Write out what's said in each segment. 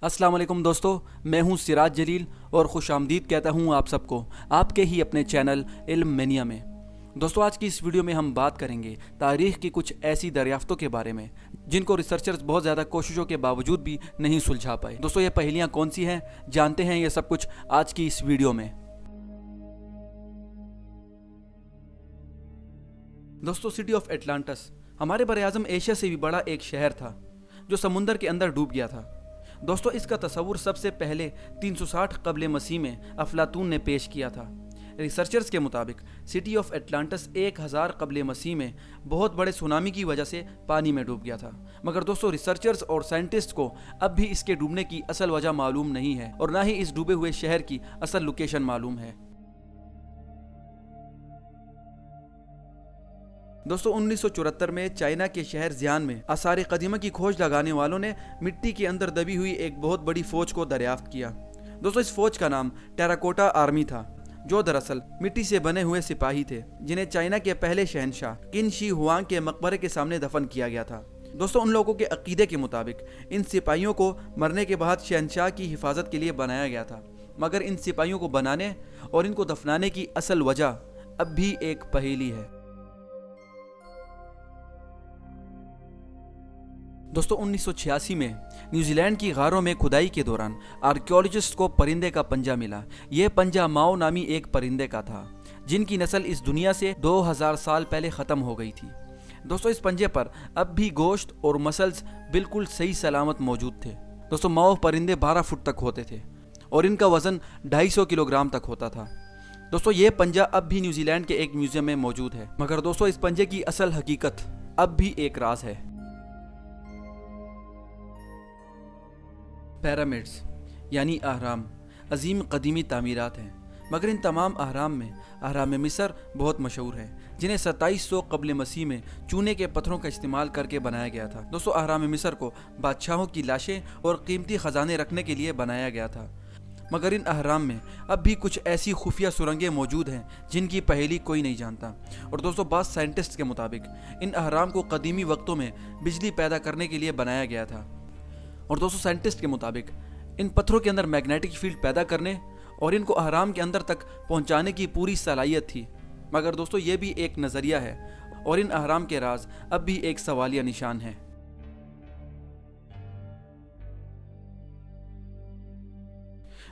अस्सलाम वालेकुम दोस्तों, मैं हूं सिराज जलील और खुश आमदीद कहता हूं आप सबको आपके ही अपने चैनल इल्म मेनिया में। दोस्तों, आज की इस वीडियो में हम बात करेंगे तारीख़ की कुछ ऐसी दरियाफ्तों के बारे में जिनको रिसर्चर्स बहुत ज़्यादा कोशिशों के बावजूद भी नहीं सुलझा पाए। दोस्तों, ये पहेलियाँ कौन सी हैं, जानते हैं ये सब कुछ आज की इस वीडियो में। दोस्तों, सिटी ऑफ एटलांटिस हमारे बरआज़म एशिया से भी बड़ा एक शहर था जो समुंदर के अंदर डूब गया था। दोस्तों, इसका तस्वुर सबसे पहले 360 कबल मसीह में अफलातून ने पेश किया था। रिसर्चर्स के मुताबिक सिटी ऑफ एटलांटिस 1000 कबल मसीह में बहुत बड़े सुनामी की वजह से पानी में डूब गया था। मगर दोस्तों, रिसर्चर्स और साइंटिस्ट को अब भी इसके डूबने की असल वजह मालूम नहीं है और ना ही इस डूबे हुए शहर की असल लोकेशन मालूम है। दोस्तों, 1974 में चाइना के शहर जियान में आसार कदीमा की खोज लगाने वालों ने मिट्टी के अंदर दबी हुई एक बहुत बड़ी फौज को दरियाफ्त किया। दोस्तों, इस फौज का नाम टेराकोटा आर्मी था, जो दरअसल मिट्टी से बने हुए सिपाही थे जिन्हें चाइना के पहले शहंशाह किन शी हुआंग के मकबरे के सामने दफन किया गया था। दोस्तों, उन लोगों के अकीदे के मुताबिक इन सिपाहियों को मरने के बाद शहंशाह की हिफाजत के लिए बनाया गया था। मगर इन सिपाहियों को बनाने और इनको दफनाने की असल वजह अब भी एक पहेली है। दोस्तों, 1986 में न्यूजीलैंड की गारों में खुदाई के दौरान आर्कियोलॉजिस्ट को परिंदे का पंजा मिला। यह पंजा माओ नामी एक परिंदे का था जिनकी नस्ल इस दुनिया से 2000 साल पहले ख़त्म हो गई थी। दोस्तों, इस पंजे पर अब भी गोश्त और मसल्स बिल्कुल सही सलामत मौजूद थे। दोस्तों, माओ परिंदे 12 फुट तक होते थे और इनका वज़न 250 किलोग्राम तक होता था। दोस्तों, ये पंजा अब भी न्यूजीलैंड के एक म्यूजियम में मौजूद है। मगर दोस्तों, इस पंजे की असल हकीकत अब भी एक राज है। पिरामिड्स यानी अहराम अजीम कदीमी तामीरात हैं, मगर इन तमाम अहराम में अहराम मिस्र बहुत मशहूर है, जिन्हें 2700 कबल मसीह में चूने के पत्थरों का इस्तेमाल करके बनाया गया था। दोस्तों, अहराम मिस्र को बादशाहों की लाशें और कीमती ख़जाने रखने के लिए बनाया गया था। मगर इन अहराम में अब भी कुछ ऐसी खुफिया सुरंगें मौजूद हैं जिनकी पहेली कोई नहीं जानता। और दोस्तों, बात साइंटिस्ट के मुताबिक इन अहराम को कदीमी वक्तों में बिजली पैदा करने के लिए बनाया गया था। और दोस्तों, साइंटिस्ट के मुताबिक इन पत्थरों के अंदर मैग्नेटिक फील्ड पैदा करने और इनको अहराम के अंदर तक पहुंचाने की पूरी सलाहियत थी। मगर दोस्तों, ये भी एक नज़रिया है और इन अहराम के राज अब भी एक सवालिया निशान है।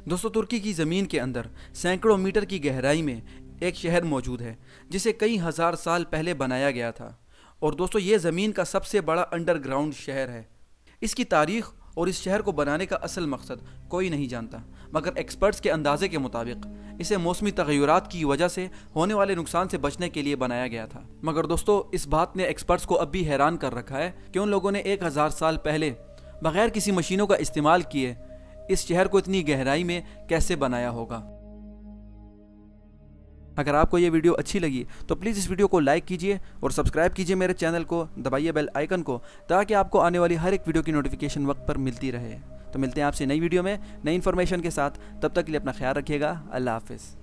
दोस्तों, तुर्की की ज़मीन के अंदर सैकड़ों मीटर की गहराई में एक शहर मौजूद है जिसे कई हज़ार साल पहले बनाया गया था। और दोस्तों, ये ज़मीन का सबसे बड़ा अंडरग्राउंड शहर है। इसकी तारीख़ और इस शहर को बनाने का असल मकसद कोई नहीं जानता, मगर एक्सपर्ट्स के अंदाजे के मुताबिक इसे मौसमी तग़य्युरात की वजह से होने वाले नुकसान से बचने के लिए बनाया गया था। मगर दोस्तों, इस बात ने एक्सपर्ट्स को अब भी हैरान कर रखा है कि उन लोगों ने 1000 साल पहले बग़ैर किसी मशीनों का इस्तेमाल किए इस शहर को इतनी गहराई में कैसे बनाया होगा। अगर आपको ये वीडियो अच्छी लगी तो प्लीज़ इस वीडियो को लाइक कीजिए और सब्सक्राइब कीजिए मेरे चैनल को, दबाइए बेल आइकन को, ताकि आपको आने वाली हर एक वीडियो की नोटिफिकेशन वक्त पर मिलती रहे। तो मिलते हैं आपसे नई वीडियो में नई इन्फॉर्मेशन के साथ। तब तक के लिए अपना ख्याल रखिएगा। अल्लाह हाफ़िज़।